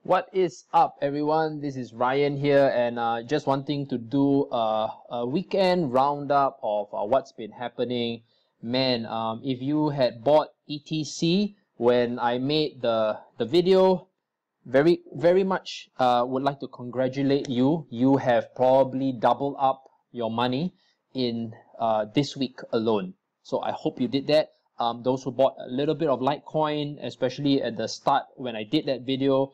What is up, everyone? This is Ryan here, and just wanting to do a weekend roundup of what's been happening. Man, if you had bought ETC when I made the video, very much would like to congratulate you. You have probably doubled up your money in this week alone. So I hope you did that. Those who bought a little bit of Litecoin, especially at the start when I did that video,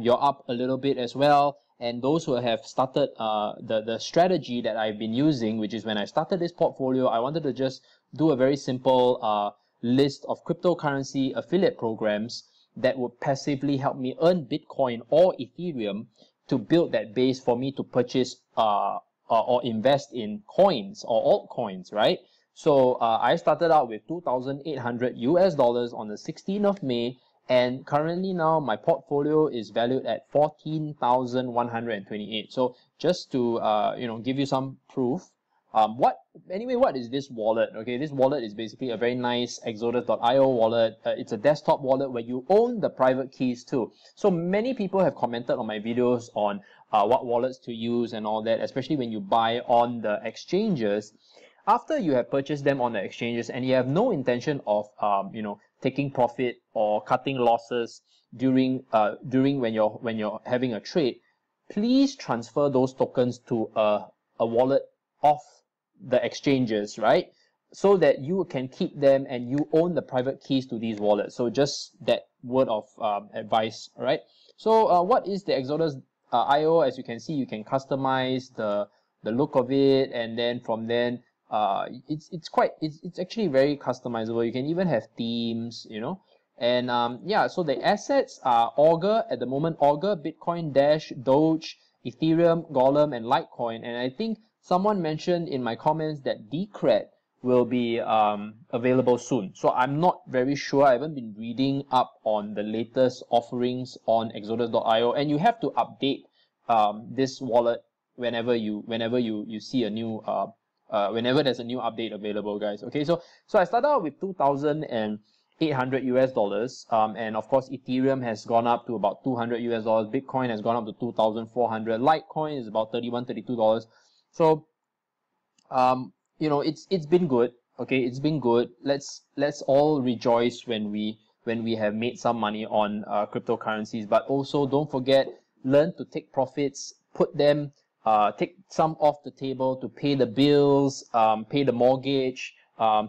you're up a little bit as well. And those who have started the strategy that I've been using, which is when I started this portfolio, I wanted to just do a very simple list of cryptocurrency affiliate programs that would passively help me earn Bitcoin or Ethereum to build that base for me to purchase or invest in coins or altcoins, right? So I started out with $2,800 on the 16th of May, and currently now my portfolio is valued at $14,128. So just to give you some proof, what is this wallet? Okay, this wallet is basically a very nice Exodus.io wallet. It's a desktop wallet where you own the private keys too. So many people have commented on my videos on what wallets to use and all that, especially when you buy on the exchanges. After you have purchased them on the exchanges and you have no intention of taking profit or cutting losses during when you're having a trade, please transfer those tokens to a wallet off the exchanges, right? So that you can keep them and you own the private keys to these wallets. So just that word of advice, right? So what is the Exodus IO? As you can see, you can customize the look of it, and then from then it's actually very customizable. You can even have themes, and yeah, so the assets are Augur at the moment, Augur, Bitcoin, Dash, Doge, Ethereum, Gollum, and Litecoin. And I think someone mentioned in my comments that Decred will be available soon. So I'm not very sure. I haven't been reading up on the latest offerings on Exodus.io, and you have to update this wallet whenever you see a new whenever there's a new update available, guys. Okay, so I started out with $2,800, and of course Ethereum has gone up to about $200, Bitcoin has gone up to 2,400, Litecoin is about $31-32. So it's been good. Okay, it's been good. Let's all rejoice when we have made some money on cryptocurrencies, but also don't forget, learn to take profits, put them take some off the table to pay the bills, pay the mortgage,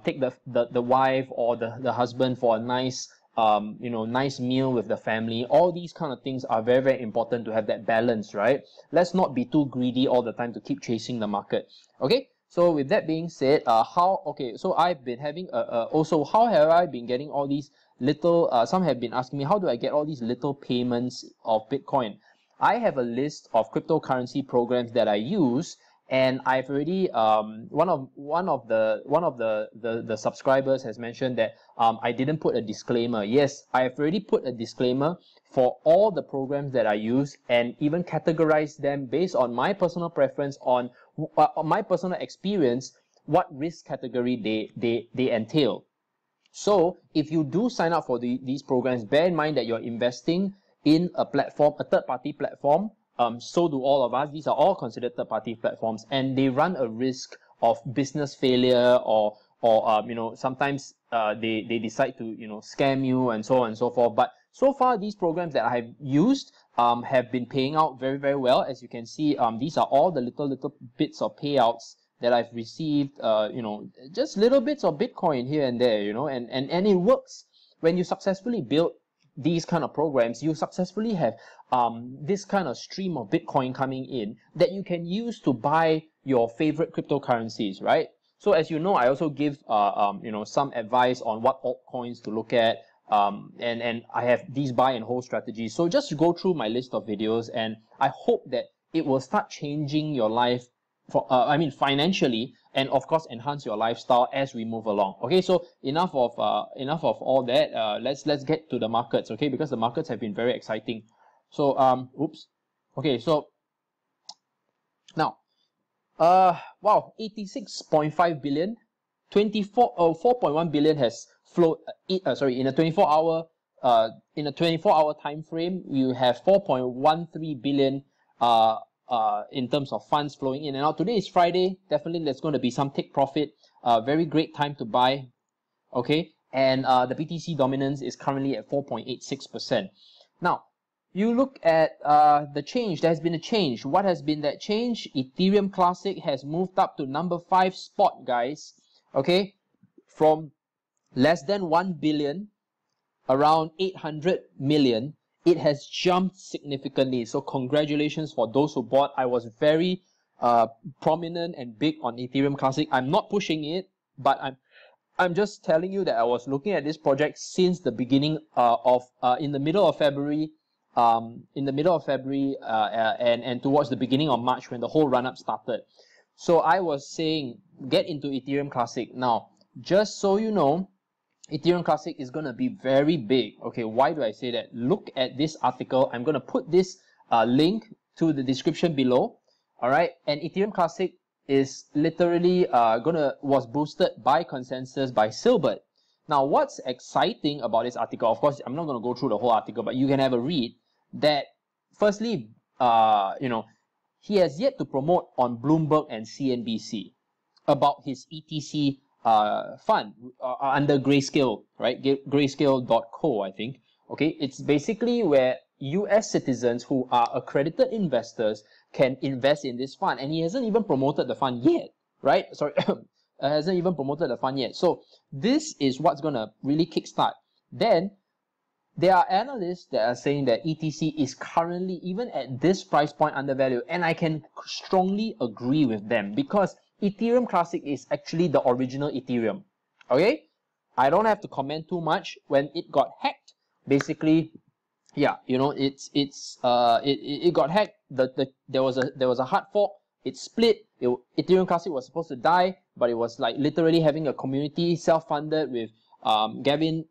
take the wife or the husband for a nice nice meal with the family. All these kind of things are very, very important to have that balance, right? Let's not be too greedy all the time to keep chasing the market. Okay, so with that being said, so I've been having also, how have I been getting all these little some have been asking me, how do I get all these little payments of Bitcoin? I have a list of cryptocurrency programs that I use, and I've already one of the subscribers has mentioned that I didn't put a disclaimer. Yes, I have already put a disclaimer for all the programs that I use, and even categorize them based on my personal preference, on my personal experience, what risk category they entail. So if you do sign up for these programs, bear in mind that you're investing in a platform, a third-party platform. So do all of us. These are all considered third-party platforms, and they run a risk of business failure, or sometimes they decide to scam you and so on and so forth. But so far, these programs that I have used have been paying out very, very well. As you can see, these are all the little bits of payouts that I've received. Just little bits of Bitcoin here and there. And it works. When you successfully build these kind of programs, you successfully have this kind of stream of Bitcoin coming in that you can use to buy your favorite cryptocurrencies, right? So as you know, I also give some advice on what altcoins to look at, and I have these buy and hold strategies. So just go through my list of videos, and I hope that it will start changing your life financially, and of course enhance your lifestyle as we move along. Okay, so enough of all that. Let's get to the markets, okay, because the markets have been very exciting. So okay, so now wow, 86.5 billion, 4.1 billion has flowed in a 24-hour in a 24-hour time frame, you have 4.13 billion in terms of funds flowing in and out. Today is Friday. Definitely there's going to be some take profit. Very great time to buy. Okay, and the Ptc dominance is currently at 4.86%. Now, you look at the change. There has been a change. What has been that change? Ethereum Classic has moved up to number 5 spot, guys. Okay, from less than 1 billion, around 800 million, it has jumped significantly. So congratulations for those who bought. I was very prominent and big on Ethereum Classic. I'm not pushing it, but I'm just telling you that I was looking at this project since the beginning in the middle of February, and towards the beginning of March when the whole run-up started. So I was saying, get into Ethereum Classic. Now, just so you know, Ethereum Classic is going to be very big. Okay, why do I say that? Look at this article. I'm going to put this link to the description below. All right, and Ethereum Classic is literally was boosted by consensus by Silbert. Now, what's exciting about this article? Of course, I'm not going to go through the whole article, but you can have a read. That firstly, he has yet to promote on Bloomberg and CNBC about his ETC fund under Grayscale, right? Grayscale.co, I think. Okay, it's basically where US citizens who are accredited investors can invest in this fund, and he hasn't even promoted the fund yet, right? Sorry, hasn't even promoted the fund yet. So this is what's going to really kickstart. Then there are analysts that are saying that ETC is currently, even at this price point, undervalued, and I can strongly agree with them because Ethereum Classic is actually the original Ethereum. Okay, I don't have to comment too much. When it got hacked, basically, yeah, you know, it got hacked. There was a hard fork. It split. Ethereum Classic was supposed to die, but it was like literally having a community self-funded with Gavin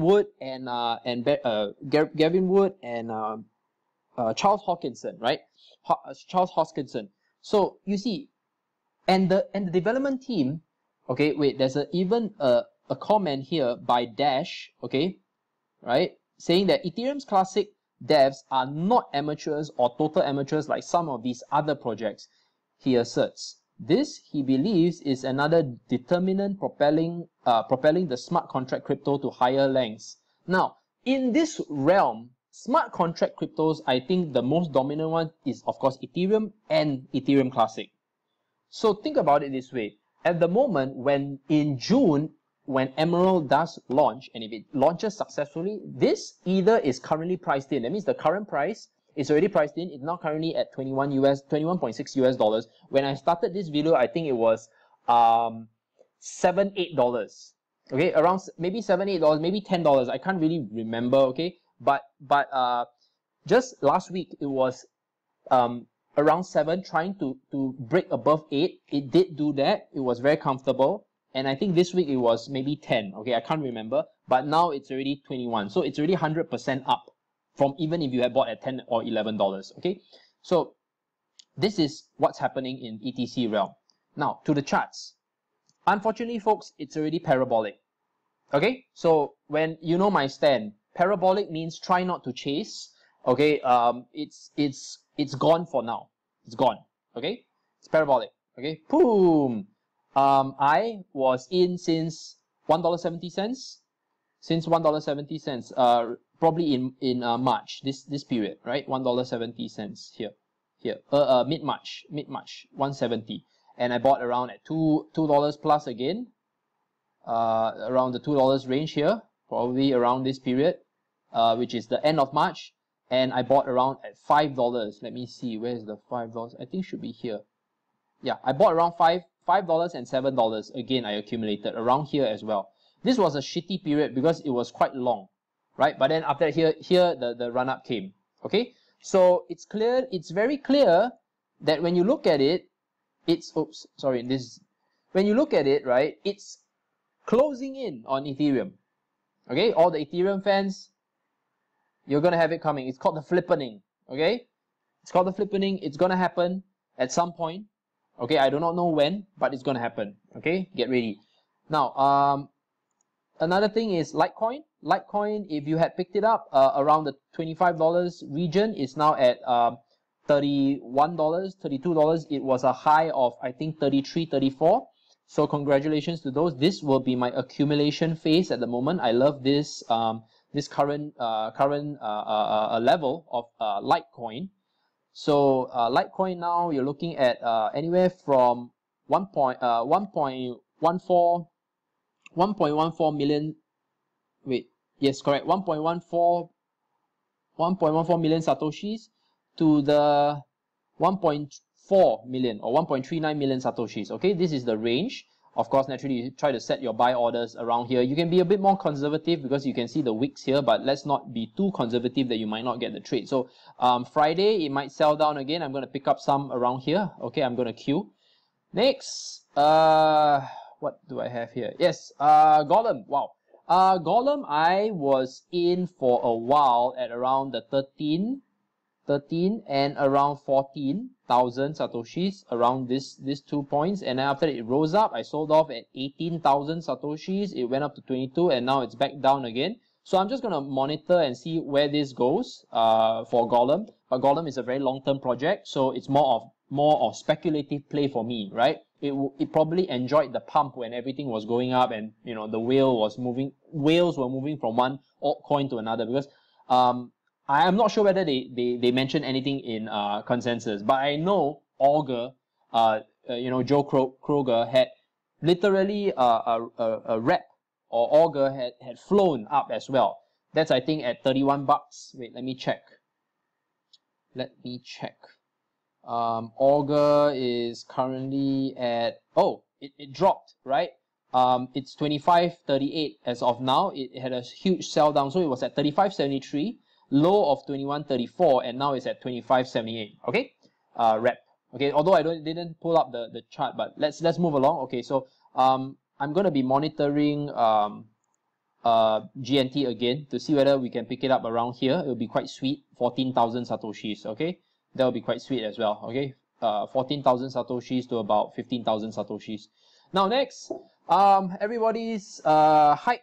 Wood and Charles Hoskinson, right? Charles Hoskinson. So you see, and the development team. Okay, wait. There's even a comment here by Dash. Okay, right, saying that Ethereum's Classic devs are not amateurs or total amateurs like some of these other projects. He asserts this, he believes, is another determinant propelling the smart contract crypto to higher lengths. Now, in this realm, smart contract cryptos, I think the most dominant one is, of course, Ethereum and Ethereum Classic. So think about it this way. At the moment, when in June, when Emerald does launch, and if it launches successfully, this either is currently priced in. That means the current price is already priced in. It's now currently at $21.6 US. When I started this video, I think it was $7, $8. Okay, around maybe $7, $8, maybe $10. I can't really remember. Okay, but just last week it was around 7, trying to break above 8. It did do that. It was very comfortable. And I think this week it was maybe 10. Okay, I can't remember. But now it's already 21. So it's already 100% up from even if you had bought at $10 or $11. Okay, so this is what's happening in ETC realm. Now to the charts. Unfortunately, folks, it's already parabolic. Okay, so when you know my stand, parabolic means try not to chase. Okay, it's gone for now. It's gone. Okay, it's parabolic. Okay, boom. I was in since $1.70. Since $1.70. Probably in March. This period, right? $1.70 here. Mid-March, 170. And I bought around at $2 plus again. Around the $2 range here, probably around this period, which is the end of March. And I bought around at $5. Let me see, where is the $5? I think it should be here. Yeah, I bought around $5 and $7. Again, I accumulated around here as well. This was a shitty period because it was quite long, right? But then after here the run up came. Okay, so it's clear. It's very clear that when you look at it, when you look at it, right, it's closing in on Ethereum. Okay, all the Ethereum fans, you're gonna have it coming. It's called the flippening. Okay, it's called the flippening. It's gonna happen at some point. Okay, I do not know when, but it's gonna happen. Okay, get ready. Now, another thing is Litecoin. Litecoin, if you had picked it up around the $25 region, is now at $31, $32. It was a high of, I think, 33, 34. So congratulations to those. This will be my accumulation phase at the moment. I love this this current level of Litecoin. So Litecoin now you're looking at anywhere from 1.14 million. Wait, yes, correct. 1.14 million satoshis to the 1.4 million or 1.39 million satoshis. Okay, this is the range. Of course, naturally, you try to set your buy orders around here. You can be a bit more conservative because you can see the wicks here, but let's not be too conservative that you might not get the trade. So Friday, it might sell down again. I'm going to pick up some around here. Okay, I'm going to queue. Next, what do I have here? Yes, Gollum. Wow. Gollum, I was in for a while at around the 13 and around 14,000 satoshis, around these 2 points, and then after it rose up, I sold off at 18,000 satoshis. It went up to 22 and now it's back down again. So I'm just going to monitor and see where this goes for Gollum. But Gollum is a very long-term project, so it's more of speculative play for me, right? It probably enjoyed the pump when everything was going up and the whales were moving from one altcoin to another, because I am not sure whether they mentioned anything in consensus, but I know Augur, Joe Kroger had literally a rep, or Augur had flown up as well. That's, I think, at 31 bucks. Wait, let me check. Augur is currently at, it dropped, right? It's 25.38 as of now. It had a huge sell down, so it was at 35.73. Low of 21.34, and now it's at 25.78. Okay, rep. Okay, although I didn't pull up the chart, but let's move along. Okay, so I'm gonna be monitoring GNT again to see whether we can pick it up around here. It'll be quite sweet. 14,000 satoshis. Okay, that will be quite sweet as well. Okay, 14,000 satoshis to about 15,000 satoshis. Now next, everybody's hype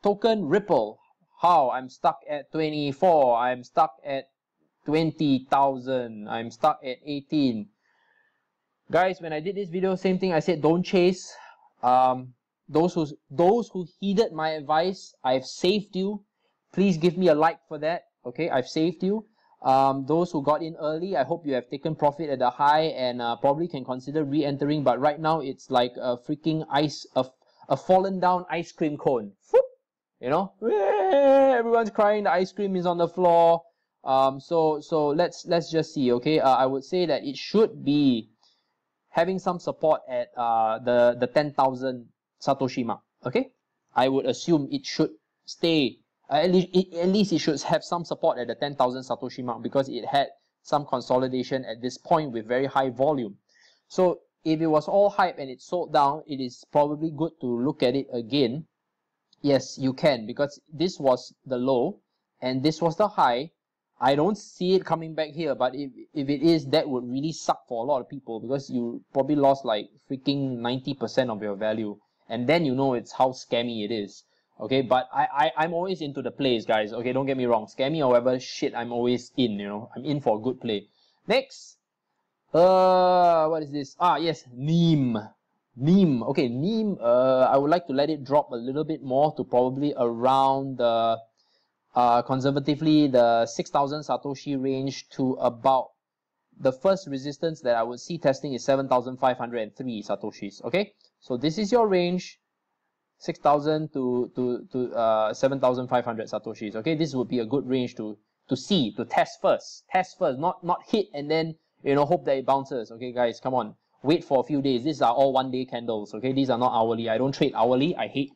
token Ripple. How? I'm stuck at 24. I'm stuck at 20,000. I'm stuck at 18. Guys, when I did this video, same thing. I said don't chase. Those who heeded my advice, I've saved you. Please give me a like for that. Okay, I've saved you. Those who got in early, I hope you have taken profit at the high and probably can consider re-entering. But right now, it's like a freaking a fallen down ice cream cone. Everyone's crying, the ice cream is on the floor. So let's just see. Okay, I would say that it should be having some support at the 10,000 satoshi mark. Okay, I would assume it should stay at least it should have some support at the 10,000 satoshi mark, because it had some consolidation at this point with very high volume. So if it was all hype and it sold down, it is probably good to look at it again. Yes, you can, because this was the low and this was the high. I don't see it coming back here, but if it is, that would really suck for a lot of people, because you probably lost like freaking 90% of your value, and then it's how scammy it is. Okay, but I'm always into the plays, guys. Okay, don't get me wrong, scammy or whatever shit, I'm always in. I'm in for a good play. Next, what is this? Yes, Neem. Okay, Neem, I would like to let it drop a little bit more to probably around the conservatively the 6,000 satoshi range, to about the first resistance that I would see testing is 7,503 satoshis. Okay, so this is your range, 6,000 to 7,500 satoshis. Okay, this would be a good range to test first, not hit and then hope that it bounces. Okay, guys, come on. Wait for a few days. These are all one-day candles. Okay, these are not hourly. I don't trade hourly. I hate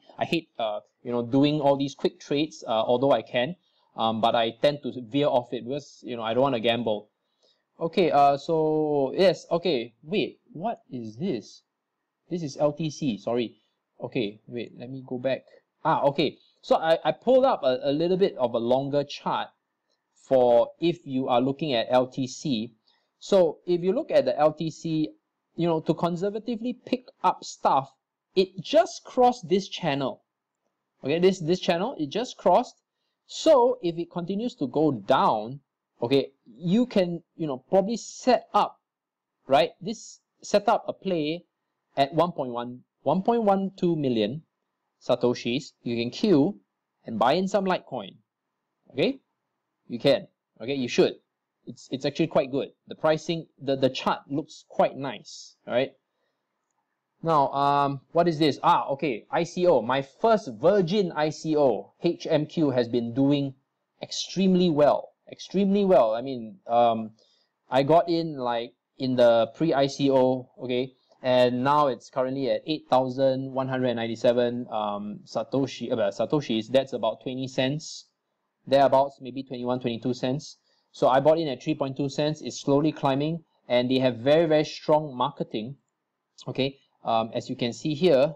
doing all these quick trades. Although I can, but I tend to veer off it because I don't want to gamble. Okay. So yes. Okay. Wait. What is this? This is LTC. Sorry. Okay. Wait. Let me go back. Okay. So I pulled up a little bit of a longer chart for if you are looking at LTC. So if you look at the LTC, to conservatively pick up stuff it just crossed this channel. Okay, this channel, it just crossed. So if it continues to go down, okay, you can, probably set up, right? Set up a play at 1.12 million Satoshis. You can queue and buy in some Litecoin. Okay, you can. Okay, you should. It's actually quite good. The pricing, the chart looks quite nice. All right. Now, what is this? Okay, ICO. My first virgin ICO, HMQ, has been doing extremely well. Extremely well. I mean, I got in like in the pre-ICO, okay, and now it's currently at 8,197 Satoshis. That's about 20 cents. Thereabouts, maybe 21, 22 cents. So I bought in at 3.2 cents. It's slowly climbing, and they have very, very strong marketing. Okay. As you can see here,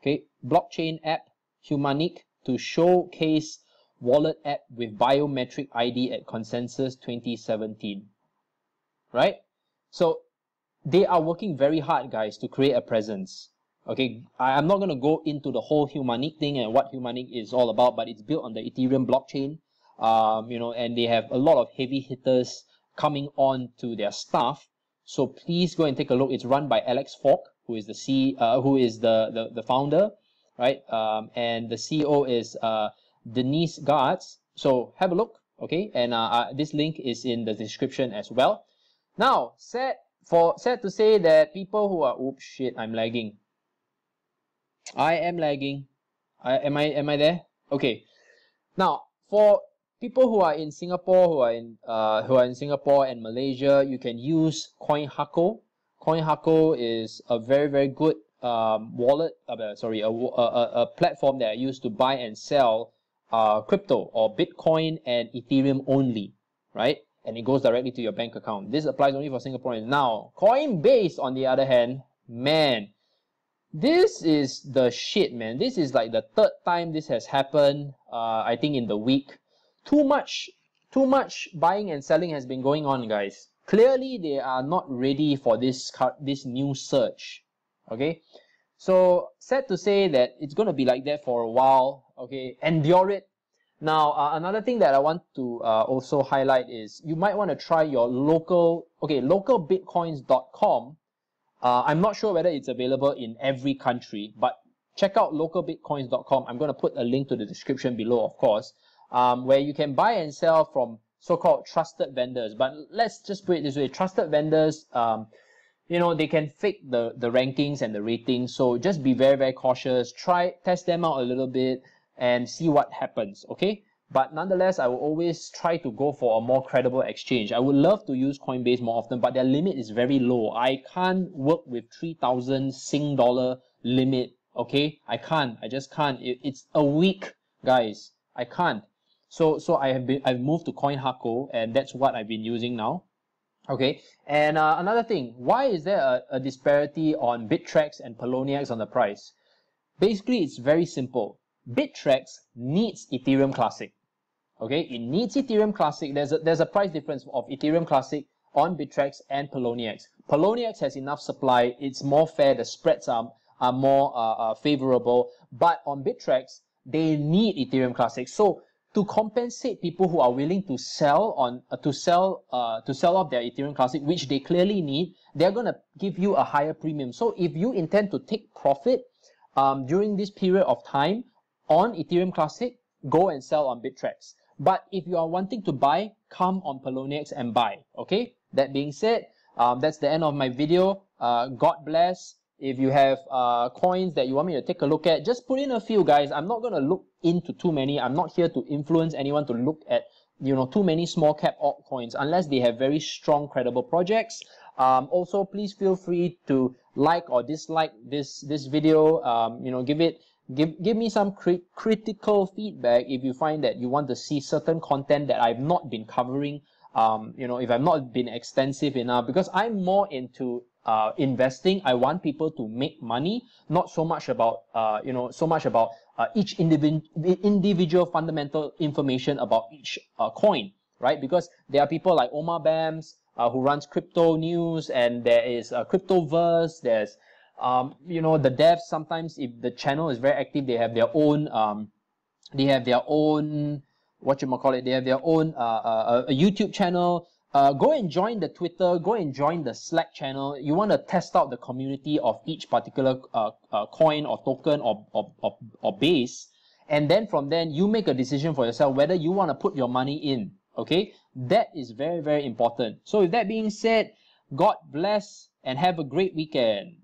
okay, blockchain app Humanic to showcase wallet app with biometric ID at Consensus 2017, right? So they are working very hard, guys, to create a presence. Okay, I'm not going to go into the whole Humanic thing and what Humanic is all about, but it's built on the Ethereum blockchain, and they have a lot of heavy hitters coming on to their stuff. So please go and take a look. It's run by Alex Falk, who is the founder, right? And the CEO is Denise Gartz. So have a look, okay? And this link is in the description as well. Now, sad to say that people who are, oops, shit, I'm lagging. I am lagging. Am I there? Okay. Now, for people who are in Singapore, who are in Singapore and Malaysia, you can use CoinHako. CoinHako is a very, very good wallet. A platform that I use to buy and sell crypto or Bitcoin and Ethereum only, right? And it goes directly to your bank account. This applies only for Singaporeans. Now, Coinbase, on the other hand, man, this is the shit, man. This is like the third time this has happened, I think, in the week. Too much buying and selling has been going on, guys. Clearly, they are not ready for this new surge. Okay, so sad to say that it's going to be like that for a while. Okay, endure it. Now, another thing that I want to also highlight is you might want to try your localbitcoins.com. I'm not sure whether it's available in every country, but check out localbitcoins.com. I'm going to put a link to the description below, of course, where you can buy and sell from so-called trusted vendors. But let's just put it this way. Trusted vendors, they can fake the rankings and the ratings. So just be very, very cautious. Test them out a little bit and see what happens, okay? But nonetheless, I will always try to go for a more credible exchange. I would love to use Coinbase more often, but their limit is very low. I can't work with 3,000 Sing dollar limit, okay? I just can't. It's a week, guys. I can't. So I've moved to CoinHako, and that's what I've been using now. Okay, and another thing, why is there a disparity on Bittrex and Polonius on the price? Basically, it's very simple. Bittrex needs Ethereum Classic. Okay, it needs Ethereum Classic. There's a price difference of Ethereum Classic on Bittrex and Polonius. Polonius has enough supply. It's more fair. The spreads are more favorable. But on Bittrex, they need Ethereum Classic. So to compensate people who are willing to sell off their Ethereum Classic, which they clearly need, they're gonna give you a higher premium. So if you intend to take profit during this period of time on Ethereum Classic, go and sell on Bittrex. But if you are wanting to buy, come on Polonius and buy. Okay. That being said, that's the end of my video. God bless. If you have coins that you want me to take a look at, just put in a few, guys. I'm not going to look into too many. I'm not here to influence anyone to look at, too many small cap altcoins unless they have very strong, credible projects. Also, please feel free to like or dislike this video. Give me some critical feedback if you find that you want to see certain content that I've not been covering. If I've not been extensive enough, because I'm more into investing. I want people to make money, not so much about each individual fundamental information about each coin, right? Because there are people like Omar Bams who runs Crypto News, and there is Cryptoverse. There's You know, the devs sometimes, if the channel is very active, they have their own whatchamacallit, they have their own a YouTube channel. Go and join the Twitter, go and join the Slack channel. You want to test out the community of each particular coin or token or base, and then from then you make a decision for yourself whether you want to put your money in. Okay, that is very, very important. So with that being said, God bless and have a great weekend.